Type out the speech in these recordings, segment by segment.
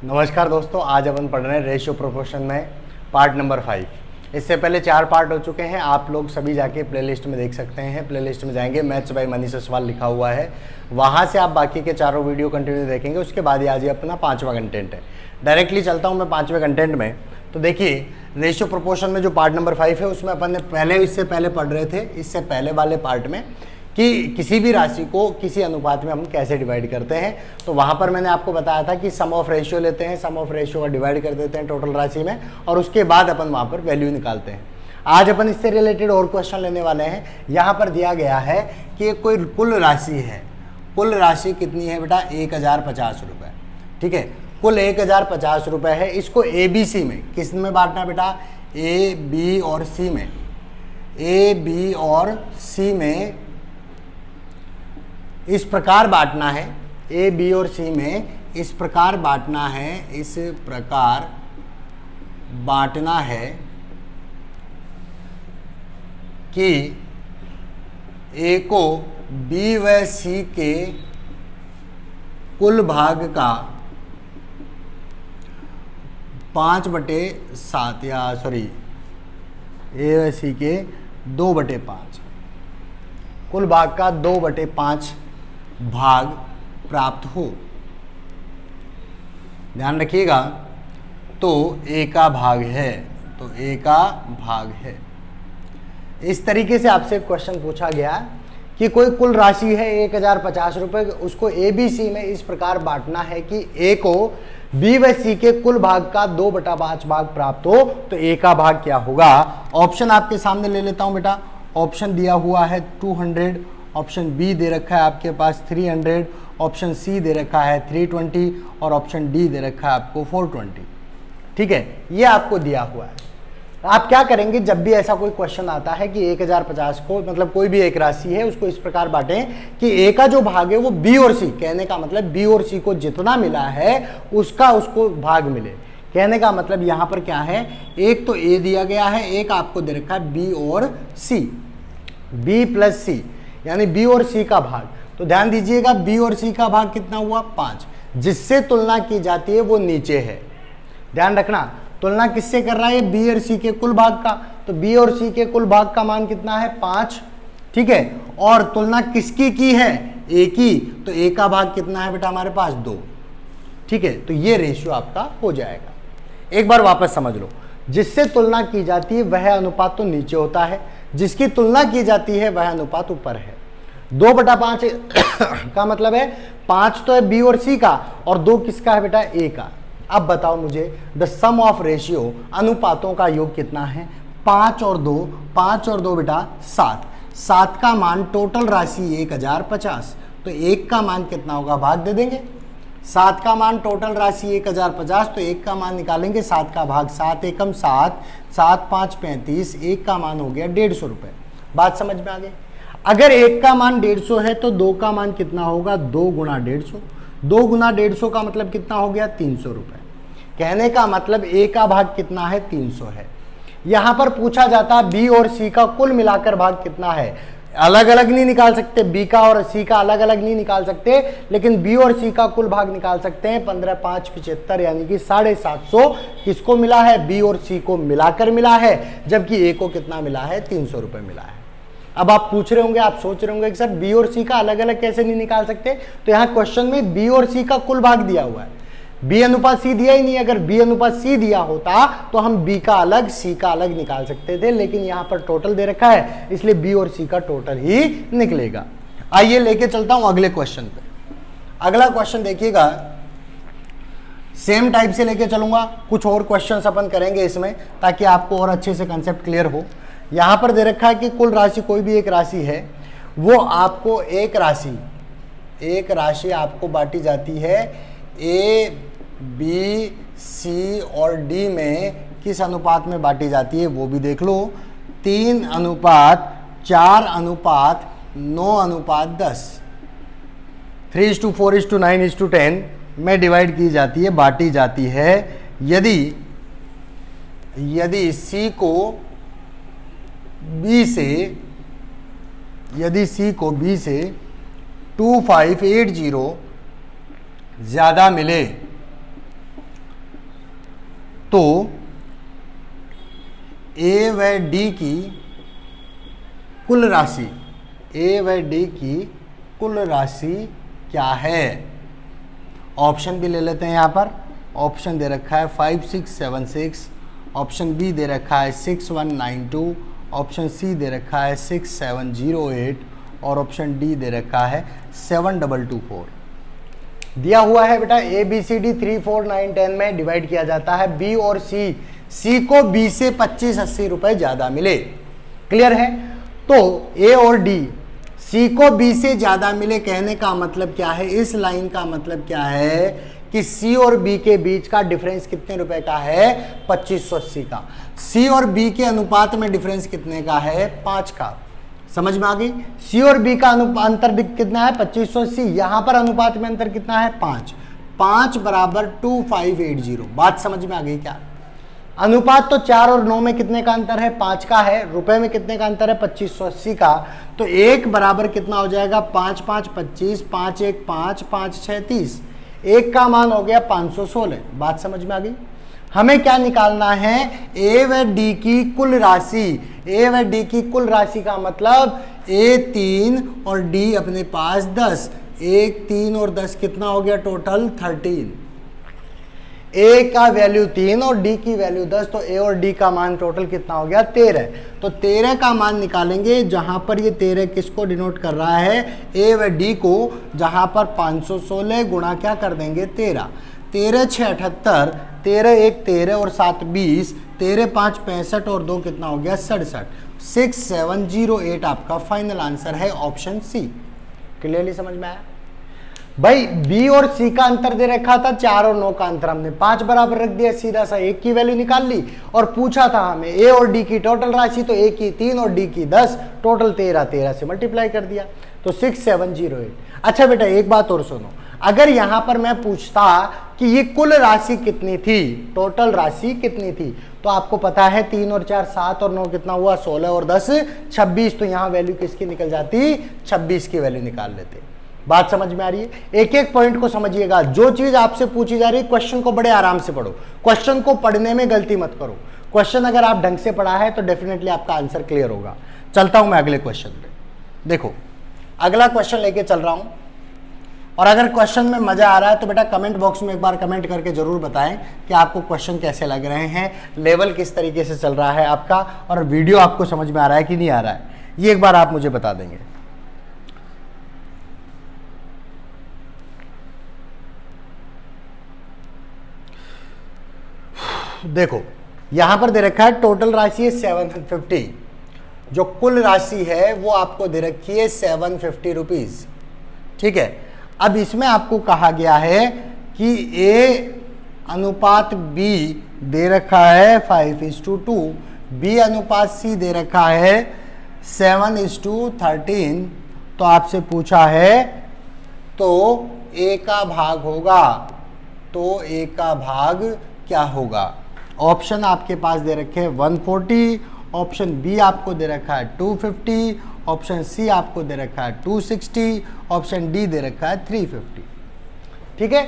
नमस्कार दोस्तों, आज अपन पढ़ रहे हैं रेशियो प्रोपोर्शन में पार्ट नंबर 5। इससे पहले 4 पार्ट हो चुके हैं। आप लोग सभी जाके प्लेलिस्ट में देख सकते हैं। प्लेलिस्ट में जाएंगे, मैथ्स बाय मनीष सवाल लिखा हुआ है, वहाँ से आप बाकी के चारों वीडियो कंटिन्यू देखेंगे। उसके बाद आज ये अपना 5वां कंटेंट है। डायरेक्टली चलता हूँ मैं 5वें कंटेंट में। तो देखिए, रेशियो प्रोपोर्शन में जो पार्ट नंबर 5 है उसमें अपन ने इससे पहले पढ़ रहे थे, इससे पहले वाले पार्ट में, कि किसी भी राशि को किसी अनुपात में हम कैसे डिवाइड करते हैं। तो वहाँ पर मैंने आपको बताया था कि सम ऑफ रेशियो लेते हैं, सम ऑफ रेशियो का डिवाइड कर देते हैं टोटल राशि में, और उसके बाद अपन वहाँ पर वैल्यू निकालते हैं। आज अपन इससे रिलेटेड और क्वेश्चन लेने वाले हैं। यहाँ पर दिया गया है कि कोई कुल राशि है। कुल राशि कितनी है बेटा? 1050 रुपये। ठीक है, कुल 1050 रुपये है। इसको ABC में किस में बांटना है बेटा? A, B और C में। A, B और C में इस प्रकार बांटना है। A, B और C में इस प्रकार बांटना है, इस प्रकार बांटना है कि A को B व C के कुल भाग का 5/7 या सॉरी A व C के 2/5 कुल भाग का 2/5 भाग प्राप्त हो। ध्यान रखिएगा, तो A का भाग है, तो A का भाग है। इस तरीके से आपसे क्वेश्चन पूछा गया कि कोई कुल राशि है 1050 रुपये, उसको ABC में इस प्रकार बांटना है कि A को B व C के कुल भाग का 2/5 भाग प्राप्त हो। तो A का भाग क्या होगा? ऑप्शन आपके सामने ले लेता हूं बेटा। ऑप्शन दिया हुआ है 200, ऑप्शन बी दे रखा है आपके पास 300, ऑप्शन सी दे रखा है 320 और ऑप्शन डी दे रखा है आपको 420। ठीक है, ये आपको दिया हुआ है। आप क्या करेंगे, जब भी ऐसा कोई क्वेश्चन आता है कि 1050 को, मतलब कोई भी एक राशि है, उसको इस प्रकार बांटें कि ए का जो भाग है वो बी और सी, कहने का मतलब बी और सी को जितना मिला है उसका उसको भाग मिले। कहने का मतलब यहाँ पर क्या है, एक तो ए दिया गया है, एक आपको दे रखा है बी और सी, बी प्लस सी, यानी बी और सी का भाग। तो ध्यान दीजिएगा, बी और सी का भाग कितना हुआ? 5। जिससे तुलना की जाती है वो नीचे है। ध्यान रखना, तुलना किससे कर रहा है? बी और सी के कुल भाग का। तो बी और सी के कुल भाग का मान कितना है? 5। ठीक है, और तुलना किसकी की है? ए की। तो ए का भाग कितना है बेटा हमारे पास? 2। ठीक है, तो ये रेशियो आपका हो जाएगा। एक बार वापस समझ लो, जिससे तुलना की जाती है वह अनुपात तो नीचे होता है, जिसकी तुलना की जाती है वह अनुपात ऊपर है। 2/5 का मतलब है 5 तो है बी और सी का, और 2 किसका है बेटा? ए का। अब बताओ मुझे, द सम ऑफ रेशियो, अनुपातों का योग कितना है? 5 और 2, 5 और 2 बेटा 7। 7 का मान टोटल राशि 1050, तो 1 का मान कितना होगा? भाग दे देंगे। 7 का मान टोटल राशि 1050, तो 1 का मान निकालेंगे, 7 का भाग 7 एकम 7, 7 5 35, 1 का मान हो गया 150 रुपये। बात समझ में आ गई? अगर 1 का मान 150 है तो 2 का मान कितना होगा? 2 गुणा 150। 2 गुणा 150 का मतलब कितना हो गया? 300 रुपये। कहने का मतलब A का भाग कितना है? 300 है। यहाँ पर पूछा जाता है B और C का कुल मिलाकर भाग कितना है। अलग अलग नहीं निकाल सकते, B का और C का अलग अलग नहीं निकाल सकते, लेकिन B और C का कुल भाग निकाल सकते हैं। 15 5 75, यानी कि 750 किसको मिला है? B और C को मिलाकर मिला है, जबकि A को कितना मिला है? 300 रुपये मिला है। अब आप पूछ रहे होंगे, आप सोच रहे होंगे कि सर B और C का अलग अलग कैसे नहीं निकाल सकते? तो यहाँ क्वेश्चन में B और C का कुल भाग दिया हुआ है, B अनुपात C दिया ही नहीं। अगर B अनुपात C दिया होता तो हम B का अलग C का अलग निकाल सकते थे, लेकिन यहाँ पर टोटल दे रखा है, इसलिए B और C का टोटल ही निकलेगा। आइए लेके चलता हूं अगले क्वेश्चन पे। अगला क्वेश्चन देखिएगा, सेम टाइप से लेके चलूंगा, कुछ और क्वेश्चंस अपन करेंगे इसमें, ताकि आपको और अच्छे से कंसेप्ट क्लियर हो। यहाँ पर दे रखा है कि कुल राशि, कोई भी एक राशि है, वो आपको एक राशि आपको बांटी जाती है A, B, C और D में। किस अनुपात में बांटी जाती है वो भी देख लो। 3:4:9:10, 3:4:9:10 में डिवाइड की जाती है, बांटी जाती है। यदि C को B से 2580 ज़्यादा मिले तो ए व डी की कुल राशि, ए व डी की कुल राशि क्या है? ऑप्शन भी ले लेते हैं यहाँ पर। ऑप्शन दे रखा है 5676, ऑप्शन बी दे रखा है 6192, ऑप्शन सी दे रखा है 6708 और ऑप्शन डी दे रखा है 7224। दिया हुआ है बेटा ए बी सी डी 3 4 9 10 में डिवाइड किया जाता है बी और सी। सी को बी से 25-80 रुपए ज्यादा मिले। क्लियर है? तो ए और डी, सी को बी से ज्यादा मिले कहने का मतलब क्या है? इस लाइन का मतलब क्या है कि सी और बी के बीच का डिफरेंस कितने रुपए का है? 2580 का। सी और बी के अनुपात में डिफरेंस कितने का है? 5 का। समझ में आ गई? सी और बी का अंतर कितना है? 2580। यहां पर अनुपात में अंतर कितना है? 5। 5 बराबर 2580। बात समझ में आ गई क्या? अनुपात तो 4 और 9 में कितने का अंतर है? 5 का है। रुपए में कितने का अंतर है? 2580 का। तो 1 बराबर कितना हो जाएगा? 5 5 25, 5 1 5, 5 6 30। 1 का मान हो गया 516। बात समझ में आ गई? हमें क्या निकालना है? ए व डी की कुल राशि। ए व डी की कुल राशि का मतलब ए 3 और डी अपने पास 10। 1 3 और 10 कितना हो गया? टोटल 13। ए का वैल्यू 3 और डी की वैल्यू 10, तो ए और डी का मान टोटल कितना हो गया? 13। तो 13 का मान निकालेंगे, जहां पर ये 13 किसको डिनोट कर रहा है? ए व डी को, जहां पर 516 गुणा क्या कर देंगे? 13। 13 6 78, 13 1 13 और 7 20, 13 5 65 और 2 कितना हो गया? 67। 6708 आपका फाइनल आंसर है ऑप्शन सी। क्लियरली समझ में आया? भाई बी और सी का अंतर दे रखा था 4 और 9 का अंतर, हमने 5 बराबर रख दिया, सीधा सा 1 की वैल्यू निकाल ली। और पूछा था हमें ए और डी की टोटल राशि, तो ए की 3 और डी की 10, टोटल 13। 13 से मल्टीप्लाई कर दिया तो 6708। अच्छा बेटा एक बात और सुनो, अगर यहां पर मैं पूछता कि ये कुल राशि कितनी थी, टोटल राशि कितनी थी, तो आपको पता है 3 और 4 7 और 9 कितना हुआ? 16 और 10 26। तो यहां वैल्यू किसकी निकल जाती? 26 की वैल्यू निकाल लेते। बात समझ में आ रही है? एक एक पॉइंट को समझिएगा। जो चीज आपसे पूछी जा रही है क्वेश्चन को बड़े आराम से पढ़ो, क्वेश्चन को पढ़ने में गलती मत करो। क्वेश्चन अगर आप ढंग से पढ़ा है तो डेफिनेटली आपका आंसर क्लियर होगा। चलता हूं मैं अगले क्वेश्चन पे। देखो अगला क्वेश्चन लेके चल रहा हूं, और अगर क्वेश्चन में मजा आ रहा है तो बेटा कमेंट बॉक्स में एक बार कमेंट करके जरूर बताएं कि आपको क्वेश्चन कैसे लग रहे हैं, लेवल किस तरीके से चल रहा है आपका, और वीडियो आपको समझ में आ रहा है कि नहीं आ रहा है, ये एक बार आप मुझे बता देंगे। देखो यहां पर दे रखा है टोटल राशि है 750, जो कुल राशि है वो आपको दे रखी है 750 रुपीज। ठीक है, अब इसमें आपको कहा गया है कि ए अनुपात बी दे रखा है 5:2, बी अनुपात सी दे रखा है 7:13। तो आपसे पूछा है तो ए का भाग होगा, तो ए का भाग क्या होगा? ऑप्शन आपके पास दे रखे हैं 140, ऑप्शन बी आपको दे रखा है 250, ऑप्शन सी आपको दे रखा है 260, ऑप्शन डी दे रखा है 350। ठीक है,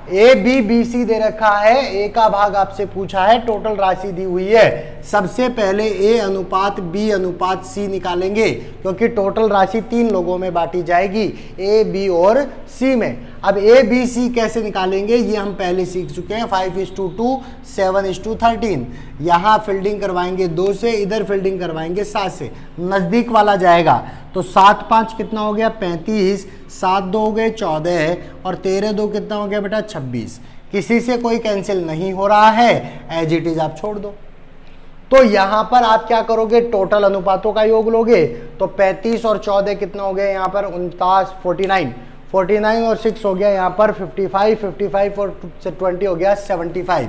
ए बी बी सी दे रखा है, ए का भाग आपसे पूछा है, टोटल राशि दी हुई है। सबसे पहले ए अनुपात बी अनुपात सी निकालेंगे, क्योंकि टोटल राशि 3 लोगों में बांटी जाएगी, ए बी और सी में। अब ए बी सी कैसे निकालेंगे ये हम पहले सीख चुके हैं, 5:2 7:13। यहाँ फिल्डिंग करवाएंगे 2 से, इधर फिल्डिंग करवाएंगे 7 से, नजदीक वाला जाएगा। तो 7 5 कितना हो गया? 35, 7 2 हो गए 14 और 13 2 कितना हो गया बेटा? 26। किसी से कोई कैंसिल नहीं हो रहा है, एज इट इज आप छोड़ दो। तो यहां पर आप क्या करोगे? टोटल अनुपातों का योग लोगे, तो 35 और 14 कितना हो गया यहाँ पर? 49, 49 और 6 हो गया यहाँ पर 55, 55 और 20 हो गया 75।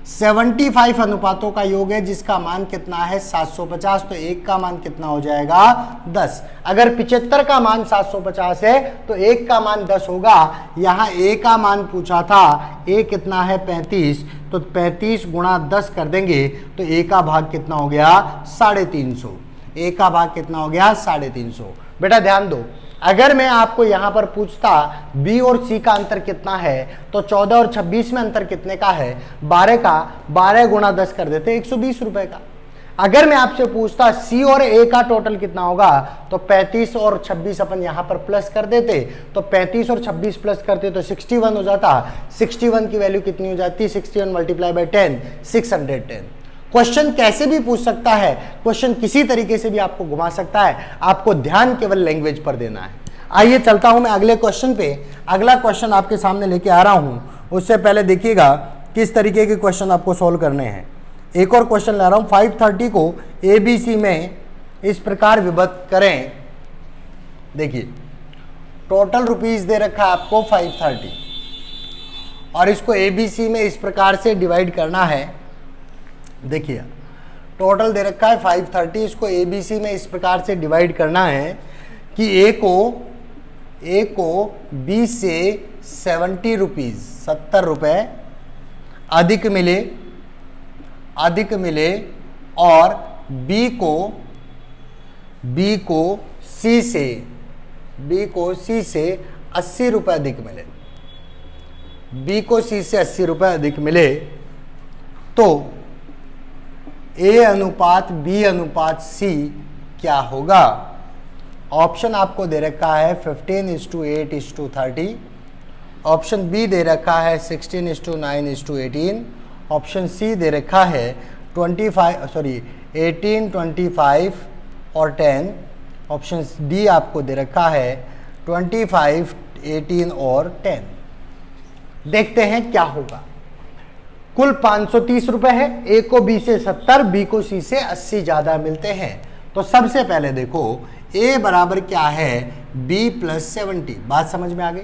75 अनुपातों का योग है, जिसका मान कितना है? 750। तो एक का मान कितना हो जाएगा? 10। अगर 75 का मान 750 है तो एक का मान 10 होगा। यहाँ ए का मान पूछा था, ए कितना है? 35। तो 35 गुणा 10 कर देंगे तो ए का भाग कितना हो गया? 350। ए का भाग कितना हो गया? 350। बेटा ध्यान दो, अगर मैं आपको यहां पर पूछता बी और सी का अंतर कितना है, तो 14 और 26 में अंतर कितने का है, 12 का। 12 गुणा 10 कर देते 120 रुपए का। अगर मैं आपसे पूछता सी और ए का टोटल कितना होगा, तो 35 और 26 अपन यहां पर प्लस कर देते, तो 35 और 26 प्लस करते तो 61 हो जाता। 61 की वैल्यू कितनी हो जाती, 61 मल्टीप्लाई बाय 10, 610। क्वेश्चन कैसे भी पूछ सकता है, क्वेश्चन किसी तरीके से भी आपको घुमा सकता है, आपको ध्यान केवल लैंग्वेज पर देना है। आइए चलता हूं मैं अगले क्वेश्चन पे। अगला क्वेश्चन आपके सामने लेके आ रहा हूं, उससे पहले देखिएगा किस तरीके के क्वेश्चन आपको सॉल्व करने हैं। एक और क्वेश्चन ला रहा हूं, 530 को ABC में इस प्रकार विभक्त करें। देखिए टोटल रुपीस दे रखा है आपको 530 और इसको ABC में इस प्रकार से डिवाइड करना है। देखिए टोटल दे रखा है 530, इसको ABC में इस प्रकार से डिवाइड करना है कि A को B से 70 रुपीज 70 रुपए अधिक मिले और B को C से 80 रुपए अधिक मिले। B को C से 80 रुपए अधिक मिले तो A अनुपात B अनुपात C क्या होगा। ऑप्शन आपको दे रखा है 15:8:30, ऑप्शन बी दे रखा है 16:9:18, ऑप्शन सी दे रखा है 18, 25 और 10, ऑप्शन डी आपको दे रखा है 25, 18 और 10। देखते हैं क्या होगा। कुल 530 रुपए है, ए को बी से 70, बी को सी से 80 ज्यादा मिलते हैं। तो सबसे पहले देखो ए बराबर क्या है, बी प्लस 70। बात समझ में आ गई।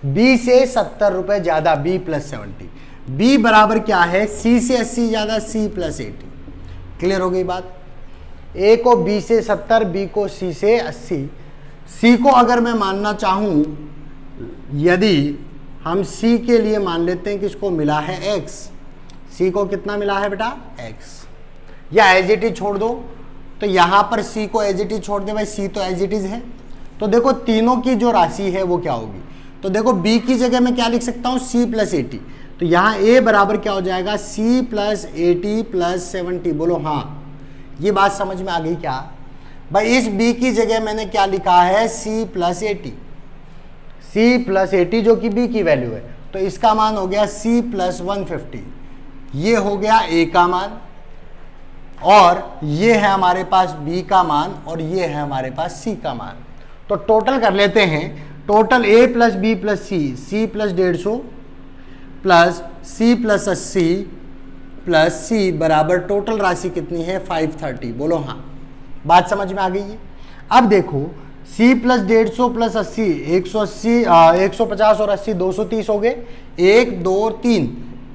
बी से 70 रुपए ज्यादा, बी प्लस 70। बी बराबर क्या है, सी से 80 ज्यादा, सी प्लस 80। क्लियर हो गई बात। ए को बी से 70, बी को सी से 80। सी को अगर मैं मानना चाहूं, यदि हम सी के लिए मान लेते हैं कि इसको मिला है एक्स, सी को कितना मिला है बेटा, एक्स, या एज इट इज छोड़ दो, तो यहां पर सी को एज इट इज छोड़ दे भाई, सी तो एज इट इज है। तो देखो तीनों की जो राशि है वो क्या होगी, तो देखो बी की जगह मैं क्या लिख सकता हूं, सी प्लस 80। तो यहां ए बराबर क्या हो जाएगा, सी प्लस 80 प्लस 70। बोलो हाँ, ये बात समझ में आ गई क्या भाई। इस बी की जगह मैंने क्या लिखा है, सी प्लस 80, सी प्लस 80 जो कि बी की वैल्यू है, तो इसका मान हो गया सी प्लस 150। ये हो गया ए का मान, और ये है हमारे पास बी का मान, और ये है हमारे पास सी का मान। तो टोटल कर लेते हैं। Total A plus B plus C, C plus 150 plus C plus 80 plus C बराबर टोटल राशि कितनी है, 530। बोलो हाँ, बात समझ में आ गई है। अब देखो सी प्लस 150 प्लस 80, 180, 150 और 80 230 हो गए। 1 2 3,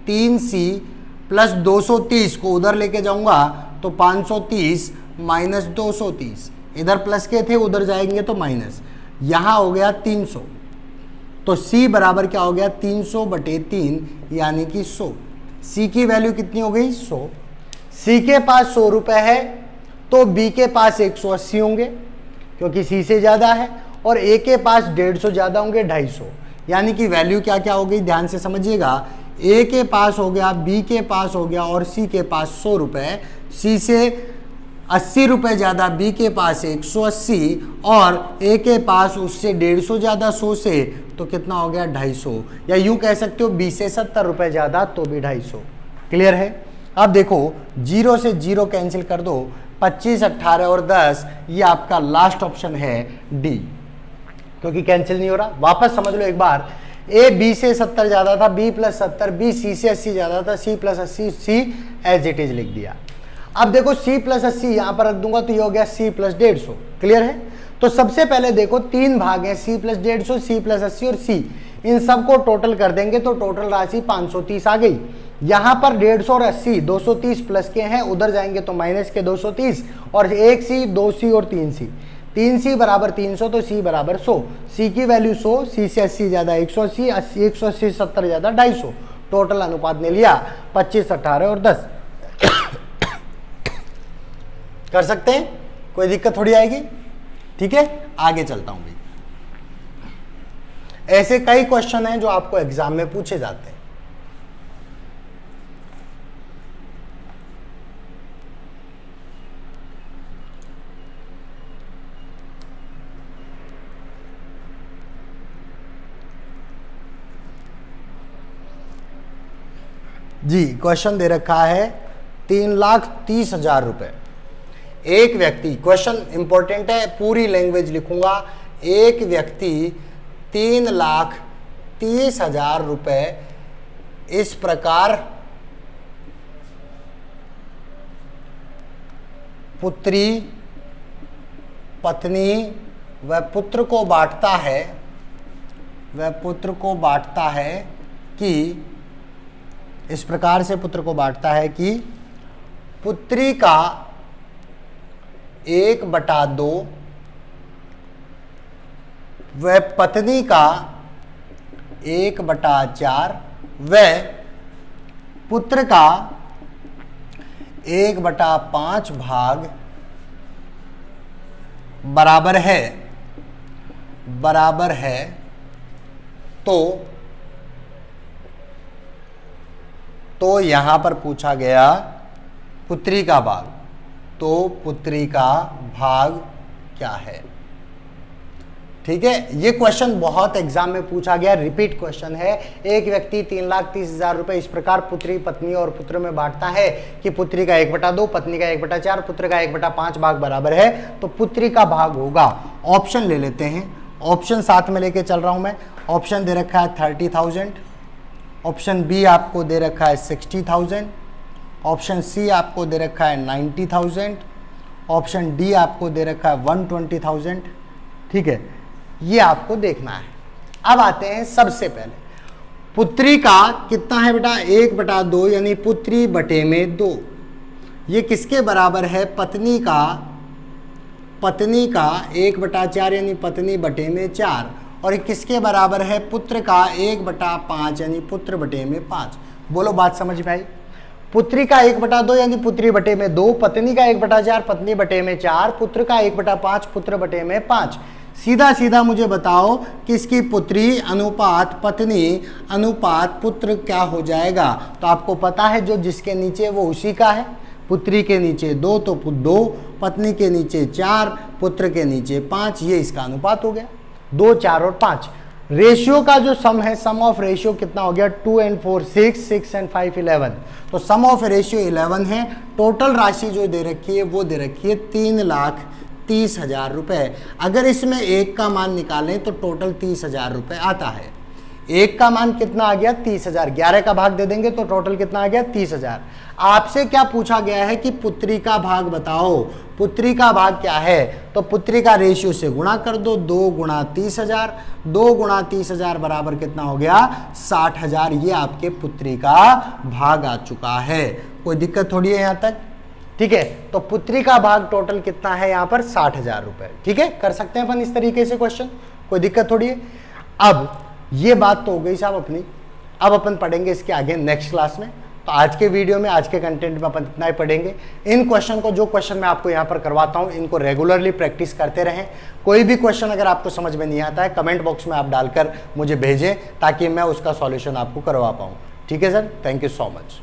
3 सी प्लस 230 को उधर लेके जाऊंगा तो 530 माइनस 230, इधर प्लस के थे उधर जाएंगे तो माइनस, यहां हो गया 300। तो सी बराबर क्या हो गया, 300/3 यानी कि 100। सी की वैल्यू कितनी हो गई, 100। सी के पास 100 रुपए है तो बी के पास 180 होंगे क्योंकि सी से ज्यादा है, और ए के पास 150 ज्यादा होंगे, 250। यानी कि वैल्यू क्या क्या हो गई, ध्यान से समझिएगा। ए के पास हो गया, बी के पास हो गया, और सी के पास 100 रुपए। सी से 80 रुपए ज्यादा, बी के पास 180, और ए के पास उससे 150 ज्यादा 100 से, तो कितना हो गया, 250। या यूं कह सकते हो बी से 70 रुपए ज्यादा तो भी 250। क्लियर है। अब देखो 0 से 0 कैंसिल कर दो, 25, 18 और 10, ये आपका लास्ट ऑप्शन है डी, क्योंकि कैंसिल नहीं हो रहा। वापस समझ लो एक बार, ए बी से 70 ज्यादा था, बी प्लस 70, बी सी से 80 ज्यादा था, C plus 80, C as it is लिख दिया। अब देखो सी प्लस 80 यहां पर रख दूंगा तो ये हो गया सी प्लस 150। क्लियर है। तो सबसे पहले देखो 3 भाग है, सी प्लस 150, सी प्लस 80 और सी, इन सबको टोटल कर देंगे तो टोटल राशि 530 आ गई। यहां पर 150 और 80 230 प्लस के हैं, उधर जाएंगे तो माइनस के 230, और 1 सी 2 सी और 3 सी, 3 सी बराबर 300, तो सी बराबर 100। सी की वैल्यू 100, सी से 80 ज्यादा 180, 180 70 ज्यादा 250। टोटल अनुपात ने लिया 25, 18 और 10। कर सकते हैं, कोई दिक्कत थोड़ी आएगी। ठीक है, आगे चलता हूं भाई। ऐसे कई क्वेश्चन हैं जो आपको एग्जाम में पूछे जाते हैं। जी, क्वेश्चन दे रखा है 3,30,000 रुपए। एक व्यक्ति, क्वेश्चन इंपॉर्टेंट है, पूरी लैंग्वेज लिखूंगा। एक व्यक्ति 3,30,000 रुपए इस प्रकार पुत्री, पत्नी व पुत्र को बांटता है, वह पुत्र को बांटता है कि, इस प्रकार से पुत्र को बांटता है कि पुत्री का 1/2 व पत्नी का 1/4 व पुत्र का 1/5 भाग बराबर है, तो यहां पर पूछा गया पुत्री का भाग, तो पुत्री का भाग क्या है। ठीक है, ये क्वेश्चन बहुत एग्जाम में पूछा गया, रिपीट क्वेश्चन है। एक व्यक्ति 3,30,000 रुपए इस प्रकार पुत्री, पत्नी और पुत्र में बांटता है कि पुत्री का 1/2, पत्नी का 1/4, पुत्र का 1/5 भाग बराबर है, तो पुत्री का भाग होगा। ऑप्शन ले लेते हैं, ऑप्शन साथ में लेके चल रहा हूं मैं। ऑप्शन दे रखा है 30,000, ऑप्शन बी आपको दे रखा है 60,000, ऑप्शन सी आपको दे रखा है 90,000, ऑप्शन डी आपको दे रखा है 120,000। ठीक है, ये आपको देखना है। अब आते हैं सबसे पहले, पुत्री का कितना है बेटा, 1/2 यानी पुत्री बटे में 2। ये किसके बराबर है, पत्नी का 1/4 यानी पत्नी बटे में 4। और ये किसके बराबर है, पुत्र का 1/5 यानी पुत्र बटे में 5। बोलो बात समझ में आई। पुत्री का 1/2 यानी पुत्री बटे में 2, पत्नी का 1/4 पत्नी बटे में 4, पुत्र का 1/5 पुत्र बटे में 5। सीधा सीधा मुझे बताओ कि इसकी पुत्री अनुपात पत्नी अनुपात पुत्र क्या हो जाएगा। तो आपको पता है जो जिसके नीचे वो उसी का है। पुत्री के नीचे 2 तो 2, पत्नी के नीचे 4, पुत्र के नीचे 5, ये इसका अनुपात हो गया। 2, 4 और 5 रेशियो का जो सम है, सम ऑफ रेशियो कितना हो गया, 2 and 4 6, 6 and 5 11। तो सम ऑफ रेशियो 11 है। टोटल राशि जो दे रखी है वो दे रखी है 3,30,000 रुपए। अगर इसमें एक का मान निकालें तो टोटल 30,000 रुपए आता है। एक का मान कितना आ गया, 30,000। 11 का भाग दे देंगे तो टोटल कितना आ गया, 30,000। आपसे क्या पूछा गया है कि पुत्री का भाग बताओ। पुत्री का भाग क्या है, तो पुत्री का रेशियो से गुणा कर दो, 2 × 30,000। 2 × 30,000 बराबर कितना हो गया, 60,000। ये आपके पुत्री का भाग आ चुका है। कोई दिक्कत थोड़ी है यहाँ तक। ठीक है, तो पुत्री का भाग टोटल कितना है यहाँ पर, 60,000 रुपए। ठीक है, कर सकते हैं अपन इस तरीके से क्वेश्चन, कोई दिक्कत थोड़ी है। अब ये बात तो हो गई साहब अपनी। अब अपन पढ़ेंगे इसके आगे नेक्स्ट क्लास में। तो आज के वीडियो में, आज के कंटेंट में अपन इतना ही पढ़ेंगे। इन क्वेश्चन को, जो क्वेश्चन मैं आपको यहाँ पर करवाता हूँ, इनको रेगुलरली प्रैक्टिस करते रहें। कोई भी क्वेश्चन अगर आपको समझ में नहीं आता है, कमेंट बॉक्स में आप डालकर मुझे भेजें ताकि मैं उसका सॉल्यूशन आपको करवा पाऊँ। ठीक है sir, thank you so much.